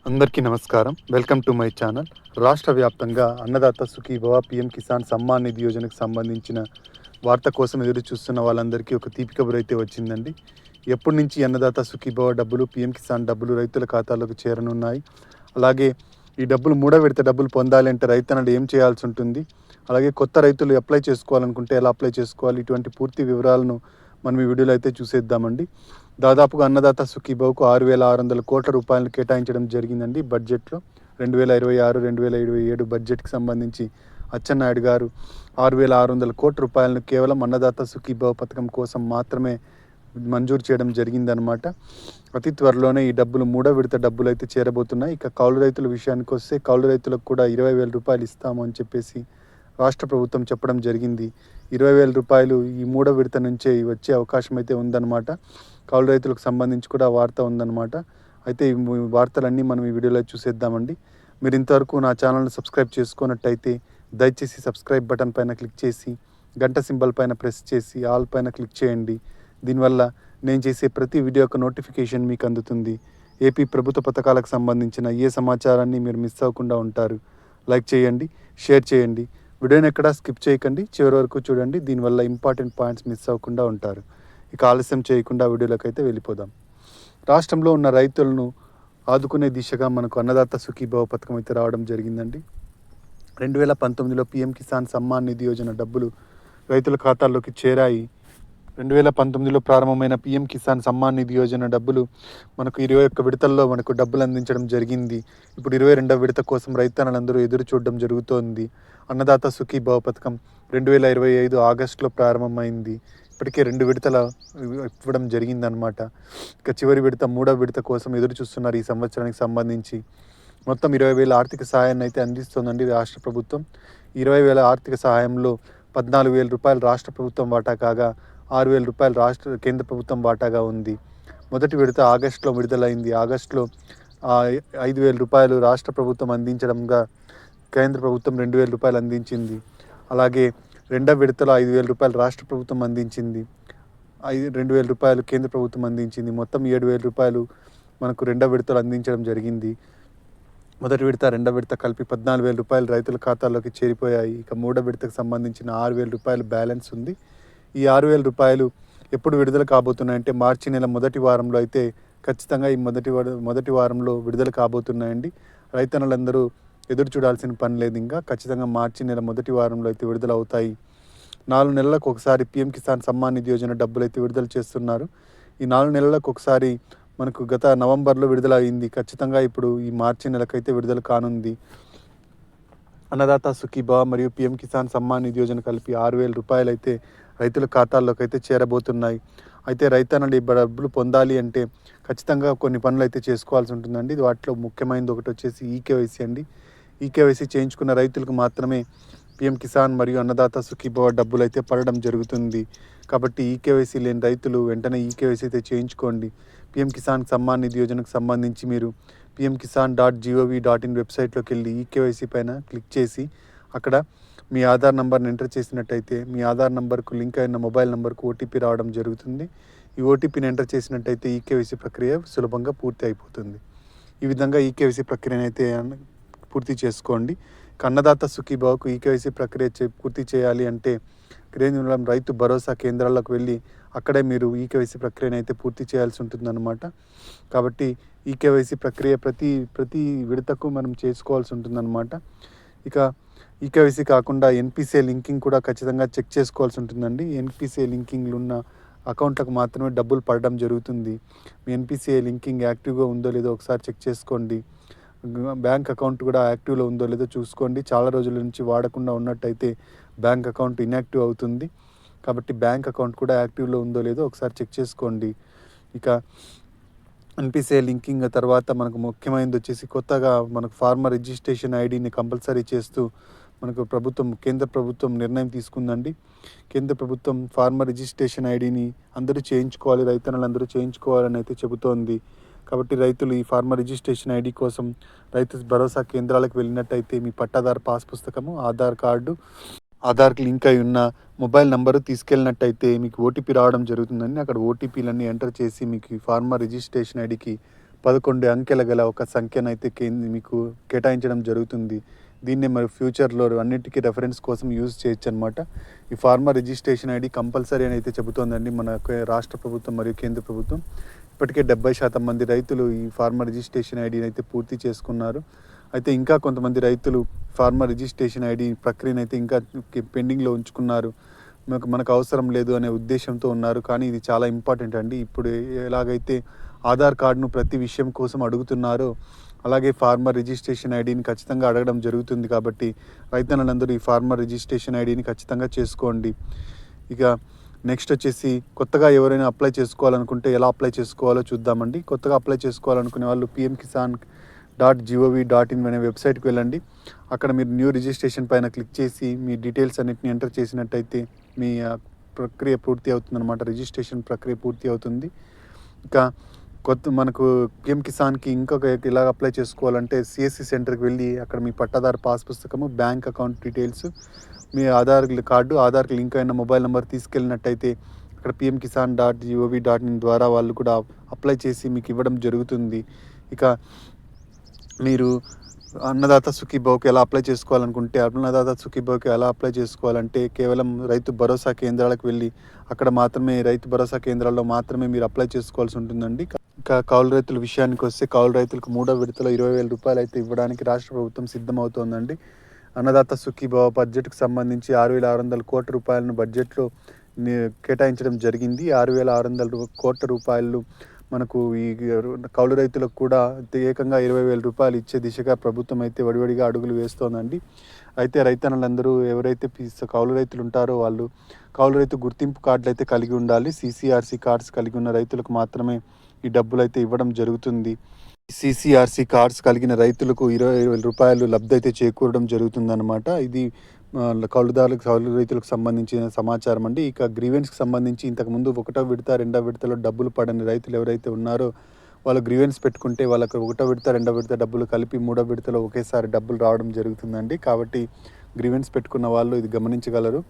అందరికీ నమస్కారం. Welcome to my channel. రాష్ట్ర వ్యాప్తంగా అన్నదాత సుఖీభవ పీఎం కిసాన్ సమ్మాన్ నిధి యోజనకు సంబంధించిన వార్త కోసం ఎదురు చూస్తున్న వాళ్ళందరికీ ఒక తీపి కబురు అయితే వచ్చిందండి. ఎప్పటి నుంచి అన్నదాత సుఖీభవ డబ్బులు, పీఎం కిసాన్ డబ్బులు రైతుల ఖాతాలోకి చేరనున్నాయి. అలాగే ఈ డబ్బులు మూడో విడత డబ్బులు పొందాలి అంటే రైతన్నలు ఏం చేయాల్సి ఉంటుంది, అలాగే కొత్త రైతులు అప్లై చేసుకోవాలనుకుంటే ఎలా అప్లై చేసుకోవాలి, ఇటువంటి పూర్తి వివరాలను మనం ఈ వీడియోలో అయితే చూసేద్దామండి. దాదాపుగా అన్నదాత సుఖీభవకు 6,600 కోట్ల రూపాయలను కేటాయించడం జరిగిందండి బడ్జెట్లో. 2026-2027 బడ్జెట్కి సంబంధించి అచ్చెన్నాయుడు గారు 6,600 కోట్ల రూపాయలను కేవలం అన్నదాత సుఖీభవ పథకం కోసం మాత్రమే మంజూరు చేయడం జరిగిందనమాట. అతి త్వరలోనే ఈ డబ్బులు మూడో విడత డబ్బులు అయితే చేరబోతున్నాయి. ఇక కౌలు రైతుల విషయానికి వస్తే కౌలు రైతులకు కూడా 20,000 రూపాయలు ఇస్తాము అని చెప్పేసి రాష్ట్ర ప్రభుత్వం చెప్పడం జరిగింది. 20,000 రూపాయలు ఈ మూడో విడత నుంచే వచ్చే అవకాశం అయితే ఉందన్నమాట. కౌలు రైతులకు సంబంధించి కూడా వార్త ఉందన్నమాట. అయితే ఈ వార్తలన్నీ మనం ఈ వీడియోలో చూసేద్దామండి. మీరు ఇంతవరకు నా ఛానల్ని సబ్స్క్రైబ్ చేసుకున్నట్టయితే దయచేసి సబ్స్క్రైబ్ బటన్ పైన క్లిక్ చేసి గంట సింబల్ పైన ప్రెస్ చేసి ఆల్ పైన క్లిక్ చేయండి. దీనివల్ల నేను చేసే ప్రతి వీడియో యొక్క నోటిఫికేషన్ మీకు అందుతుంది. ఏపీ ప్రభుత్వ పథకాలకు సంబంధించిన ఏ సమాచారాన్ని మీరు మిస్ అవ్వకుండా ఉంటారు. లైక్ చేయండి, షేర్ చేయండి, వీడియోని ఎక్కడా స్కిప్ చేయకండి, చివరి వరకు చూడండి. దీనివల్ల ఇంపార్టెంట్ పాయింట్స్ మిస్ అవ్వకుండా ఉంటారు. ఇక ఆలస్యం చేయకుండా వీడియోలోకి అయితే వెళ్ళిపోదాం. రాష్ట్రంలో ఉన్న రైతులను ఆదుకునే దిశగా మనకు అన్నదాత సుఖీభవ పథకం అయితే రావడం జరిగిందండి. 2019లో పీఎం కిసాన్ సమ్మాన్ నిధి యోజన డబ్బులు రైతుల ఖాతాల్లోకి చేరాయి. 2019లో ప్రారంభమైన పీఎం కిసాన్ సమ్మాన్ నిధి యోజన డబ్బులు మనకు 21 విడతల్లో మనకు డబ్బులు అందించడం జరిగింది. ఇప్పుడు 22వ విడత కోసం రైతన్నలందరూ ఎదురు చూడడం జరుగుతోంది. అన్నదాత సుఖీభవ పథకం 2025 ఆగస్టులో ప్రారంభమైంది. ఇప్పటికే 2 విడతల ఇవ్వడం జరిగిందనమాట. ఇక చివరి విడత మూడవ విడత కోసం ఎదురు చూస్తున్నారు. ఈ సంవత్సరానికి సంబంధించి మొత్తం 20,000 ఆర్థిక సహాయాన్ని అయితే అందిస్తోందండి రాష్ట్ర ప్రభుత్వం. 20,000 ఆర్థిక సహాయంలో 14,000 రూపాయలు రాష్ట్ర ప్రభుత్వం వాటా కాగా 6,000 రూపాయలు కేంద్ర ప్రభుత్వం వాటాగా ఉంది. మొదటి విడత ఆగస్టులో విడుదలైంది. ఆగస్టులో 5,000 రూపాయలు రాష్ట్ర ప్రభుత్వం అందించడంగా కేంద్ర ప్రభుత్వం 2,000 రూపాయలు అందించింది. అలాగే రెండవ విడతలో 5,000 రూపాయలు రాష్ట్ర ప్రభుత్వం అందించింది. 2,000 రూపాయలు కేంద్ర ప్రభుత్వం అందించింది. మొత్తం 7,000 రూపాయలు మనకు రెండవ విడతలో అందించడం జరిగింది. మొదటి విడత రెండవ విడత కలిపి 14,000 రూపాయలు రైతుల ఖాతాల్లోకి చేరిపోయాయి. ఇక మూడో విడతకు సంబంధించిన 6,000 రూపాయలు బ్యాలెన్స్ ఉంది. ఈ 6,000 రూపాయలు ఎప్పుడు విడుదల కాబోతున్నాయంటే మార్చి నెల మొదటి వారంలో అయితే ఖచ్చితంగా ఈ మొదటి వారంలో విడుదల కాబోతున్నాయండి. రైతన్నలందరూ ఎదురు చూడాల్సిన పని లేదు. ఇంకా ఖచ్చితంగా మార్చి నెల మొదటి వారంలో అయితే విడుదల అవుతాయి. 4 నెలలకు ఒకసారి పీఎం కిసాన్ సమ్మాన్ నిధి యోజన డబ్బులు అయితే విడుదల చేస్తున్నారు. ఈ 4 నెలలకు ఒకసారి మనకు గత నవంబర్లో విడుదల అయింది. ఖచ్చితంగా ఇప్పుడు ఈ మార్చి నెలకైతే విడుదల కానుంది. అన్నదాత సుఖీభవ మరియు పీఎం కిసాన్ సమ్మాన్ నిధి యోజన కలిపి 6,000 రూపాయలు అయితే రైతుల ఖాతాల్లోకి అయితే చేరబోతున్నాయి. అయితే రైతన్నలు ఈ డబ్బులు పొందాలి అంటే ఖచ్చితంగా కొన్ని పనులు అయితే చేసుకోవాల్సి ఉంటుందండి. వాటిలో ముఖ్యమైనది ఒకటి వచ్చేసి ఈకేవైసీ అండి. ఈకేవైసీ చేయించుకున్న రైతులకు మాత్రమే పీఎం కిసాన్ మరియు అన్నదాత సుఖీభవ డబ్బులు అయితే పడడం జరుగుతుంది. కాబట్టి ఈకేవైసీ లేని రైతులు వెంటనే ఈకేవైసీ అయితే చేయించుకోండి. పీఎం కిసాన్ సమ్మాన్ నిధి యోజనకు సంబంధించి మీరు pmkisan.gov.in వెబ్సైట్లోకి వెళ్ళి ఈకేవైసీ పైన క్లిక్ చేసి అక్కడ మీ ఆధార్ నంబర్ని ఎంటర్ చేసినట్టయితే మీ ఆధార్ నంబర్కు లింక్ అయిన మొబైల్ నంబర్కు ఓటీపీ రావడం జరుగుతుంది. ఈ ఓటీపీని ఎంటర్ చేసినట్టయితే ఈకేవైసీ ప్రక్రియ సులభంగా పూర్తి అయిపోతుంది. ఈ విధంగా ఈకేవైసీ ప్రక్రియను అయితే పూర్తి చేసుకోండి. అన్నదాత సుఖీభవకు ఈకేవైసీ ప్రక్రియ పూర్తి చేయాలి అంటే కేంద్రం రైతు భరోసా కేంద్రాలకు వెళ్ళి అక్కడే మీరు ఈకేవైసీ ప్రక్రియను అయితే పూర్తి చేయాల్సి ఉంటుందన్నమాట. కాబట్టి ఈకేవైసీ ప్రక్రియ ప్రతి విడతకు మనం చేసుకోవాల్సి ఉంటుందన్నమాట. ఇక ఈకేవైసీ కాకుండా ఎన్పిసిఐ లింకింగ్ కూడా ఖచ్చితంగా చెక్ చేసుకోవాల్సి ఉంటుందండి. ఎన్పిసిఐ లింకింగ్లు ఉన్న అకౌంట్లకు మాత్రమే డబ్బులు పడడం జరుగుతుంది. మీ ఎన్పిసిఐ లింకింగ్ యాక్టివ్గా ఉందో లేదో ఒకసారి చెక్ చేసుకోండి. బ్యాంక్ అకౌంట్ కూడా యాక్టివ్లో ఉందో లేదో చూసుకోండి. చాలా రోజుల నుంచి వాడకుండా ఉన్నట్టయితే బ్యాంక్ అకౌంట్ ఇన్యాక్టివ్ అవుతుంది. కాబట్టి బ్యాంక్ అకౌంట్ కూడా యాక్టివ్లో ఉందో లేదో ఒకసారి చెక్ చేసుకోండి. ఇక ఎన్పిసిఐ లింకింగ్ తర్వాత మనకు ముఖ్యమైనది వచ్చేసి కొత్తగా మనకు ఫార్మర్ రిజిస్ట్రేషన్ ఐడిని కంపల్సరీ చేస్తూ మనకు కేంద్ర ప్రభుత్వం నిర్ణయం తీసుకుందండి. కేంద్ర ప్రభుత్వం ఫార్మర్ రిజిస్ట్రేషన్ ఐడిని అందరూ చేయించుకోవాలి, రైతన్నలందరూ చేయించుకోవాలని అయితే చెబుతోంది. కాబట్టి రైతులు ఈ ఫార్మర్ రిజిస్ట్రేషన్ ఐడి కోసం రైతు భరోసా కేంద్రాలకు వెళ్ళినట్టయితే మీ పట్టాదారు పాస్ పుస్తకము, ఆధార్ కార్డు, ఆధార్కి లింక్ అయి ఉన్న మొబైల్ నెంబరు తీసుకెళ్ళినట్టయితే మీకు ఓటీపీ రావడం జరుగుతుందండి. అక్కడ ఓటీపీలన్నీ ఎంటర్ చేసి మీకు ఈ ఫార్మర్ రిజిస్ట్రేషన్ ఐడికి 11 అంకెల గల ఒక సంఖ్యనైతే మీకు కేటాయించడం జరుగుతుంది. దీన్నే మరి ఫ్యూచర్‌లో అన్నిటికీ రెఫరెన్స్ కోసం యూజ్ చేయొచ్చనమాట. ఈ ఫార్మర్ రిజిస్ట్రేషన్ ఐడీ కంపల్సరీ అని అయితే చెబుతోందండి మన రాష్ట్ర ప్రభుత్వం మరియు కేంద్ర ప్రభుత్వం. ఇప్పటికే 70% మంది రైతులు ఈ ఫార్మర్ రిజిస్ట్రేషన్ ఐడీని అయితే పూర్తి చేసుకున్నారు. అయితే ఇంకా కొంతమంది రైతులు ఫార్మర్ రిజిస్ట్రేషన్ ఐడీ ప్రక్రియనైతే ఇంకా పెండింగ్‌లో ఉంచుకున్నారు. మనకు అవసరం లేదు అనే ఉద్దేశంతో ఉన్నారు. కానీ ఇది చాలా ఇంపార్టెంట్ అండి. ఇప్పుడు ఎలాగైతే ఆధార్ కార్డును ప్రతి విషయం కోసం అడుగుతున్నారో, అలాగే ఫార్మర్ రిజిస్ట్రేషన్ ఐడీని ఖచ్చితంగా అడగడం జరుగుతుంది. కాబట్టి రైతన్నలందరూ ఈ ఫార్మర్ రిజిస్ట్రేషన్ ఐడీని ఖచ్చితంగా చేసుకోండి. ఇక నెక్స్ట్ వచ్చేసి కొత్తగా ఎవరైనా అప్లై చేసుకోవాలనుకుంటే ఎలా అప్లై చేసుకోవాలో చూద్దామండి. కొత్తగా అప్లై చేసుకోవాలనుకునే వాళ్ళు pmkisan.gov.in అనే వెబ్సైట్కి వెళ్ళండి. అక్కడ మీరు న్యూ రిజిస్ట్రేషన్ పైన క్లిక్ చేసి మీ డీటెయిల్స్ అన్నిటిని ఎంటర్ చేసినట్టయితే మీ ప్రక్రియ పూర్తి అవుతుందన్నమాట. రిజిస్ట్రేషన్ ప్రక్రియ పూర్తి అవుతుంది. ఇంకా మనకు పిఎం కిసాన్కి ఇంకొక ఎలా అప్లై చేసుకోవాలంటే సిఎస్సి సెంటర్కి వెళ్ళి అక్కడ మీ పట్టాదారు పాస్ పుస్తకము, బ్యాంక్ అకౌంట్ డీటెయిల్స్, మీ ఆధార్ కార్డు, ఆధార్కి లింక్ అయిన మొబైల్ నెంబర్ తీసుకెళ్ళినట్టయితే అక్కడ pmkisan.gov.in ద్వారా వాళ్ళు కూడా అప్లై చేసి మీకు ఇవ్వడం జరుగుతుంది. ఇక మీరు అన్నదాత సుఖీభావకి ఎలా అప్లై చేసుకోవాలనుకుంటే అన్నదాత సుఖీభావకి ఎలా అప్లై చేసుకోవాలంటే కేవలం రైతు భరోసా కేంద్రాలకు వెళ్ళి అక్కడ మాత్రమే రైతు భరోసా కేంద్రాల్లో మాత్రమే మీరు అప్లై చేసుకోవాల్సి ఉంటుందండి. ఇంకా కౌలు రైతుల విషయానికి వస్తే కౌలు రైతులకు 3వ విడతలో 20,000 రూపాయలు అయితే ఇవ్వడానికి రాష్ట్ర ప్రభుత్వం సిద్ధమవుతోందండి. అన్నదాత సుఖీభావ బడ్జెట్కు సంబంధించి 6,600 కోట్ల రూపాయలను బడ్జెట్లో కేటాయించడం జరిగింది. 6,600 కోట్ల రూపాయలు మనకు ఈ కౌలు రైతులకు కూడా ఏకంగా 20,000 రూపాయలు ఇచ్చే దిశగా ప్రభుత్వం అయితే వడివడిగా అడుగులు వేస్తోందండి. అయితే రైతన్నలందరూ ఎవరైతే కౌలు రైతులు ఉంటారో వాళ్ళు కౌలు రైతు గుర్తింపు కార్డులు అయితే కలిగి ఉండాలి. CCRC కార్డ్స్ కలిగి ఉన్న రైతులకు మాత్రమే ఈ డబ్బులు అయితే ఇవ్వడం జరుగుతుంది. CCRC కార్డ్స్ కలిగిన రైతులకు 20,000 రూపాయలు లబ్ధి అయితే చేకూరడం జరుగుతుందన్నమాట. ఇది కౌలు రైతులకు సంబంధించిన సమాచారం అండి. ఇక గ్రీవెన్స్కి సంబంధించి ఇంతకుముందు 1వ విడత 2వ విడతలో డబ్బులు పడని రైతులు ఎవరైతే ఉన్నారో వాళ్ళు గ్రీవెన్స్ పెట్టుకుంటే వాళ్ళకి 1వ విడత 2వ విడత డబ్బులు కలిపి 3వ విడతలో ఒకేసారి డబ్బులు రావడం జరుగుతుందండి. కాబట్టి గ్రీవెన్స్ పెట్టుకున్న వాళ్ళు ఇది గమనించగలరు.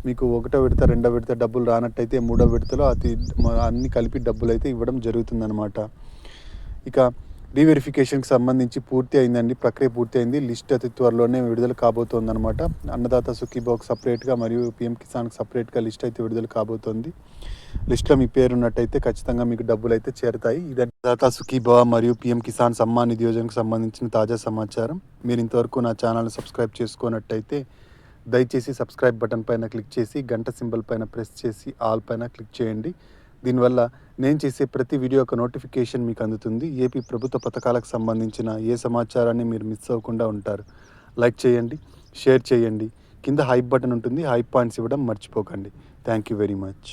మీకు 1వ విడత 2వ విడత డబ్బులు రానట్టయితే 3వ విడతలో అన్ని కలిపి డబ్బులు అయితే ఇవ్వడం జరుగుతుందన్నమాట. ఇక రీవెరిఫికేషన్కి సంబంధించి పూర్తి అయిందండి. ప్రక్రియ పూర్తి అయింది. లిస్ట్ అతి త్వరలోనే విడుదల కాబోతోందన్నమాట. అన్నదాత సుఖీభావకు సపరేట్గా మరియు పిఎం కిసాన్కి సపరేట్గా లిస్ట్ అయితే విడుదల కాబోతోంది. లిస్ట్లో మీ పేరు ఉన్నట్టయితే ఖచ్చితంగా మీకు డబ్బులు అయితే చేరుతాయి. ఇది అన్నదాత సుఖీభావ మరియు పిఎం కిసాన్ సమ్మాన్ నిధి యోజనకు సంబంధించిన తాజా సమాచారం. మీరు ఇంతవరకు నా ఛానల్ని సబ్స్క్రైబ్ చేసుకున్నట్టయితే దయచేసి సబ్స్క్రైబ్ బటన్ పైన క్లిక్ చేసి గంట సింబల్ పైన ప్రెస్ చేసి ఆల్ పైన క్లిక్ చేయండి. దీనివల్ల నేను చేసే ప్రతి వీడియో యొక్క నోటిఫికేషన్ మీకు అందుతుంది. ఏపీ ప్రభుత్వ పథకాలకు సంబంధించిన ఏ సమాచారాన్ని మీరు మిస్ అవ్వకుండా ఉంటారు. లైక్ చేయండి, షేర్ చేయండి. కింద హైప్ బటన్ ఉంటుంది. హైప్ పాయింట్స్ ఇవ్వడం మర్చిపోకండి. Thank you very much.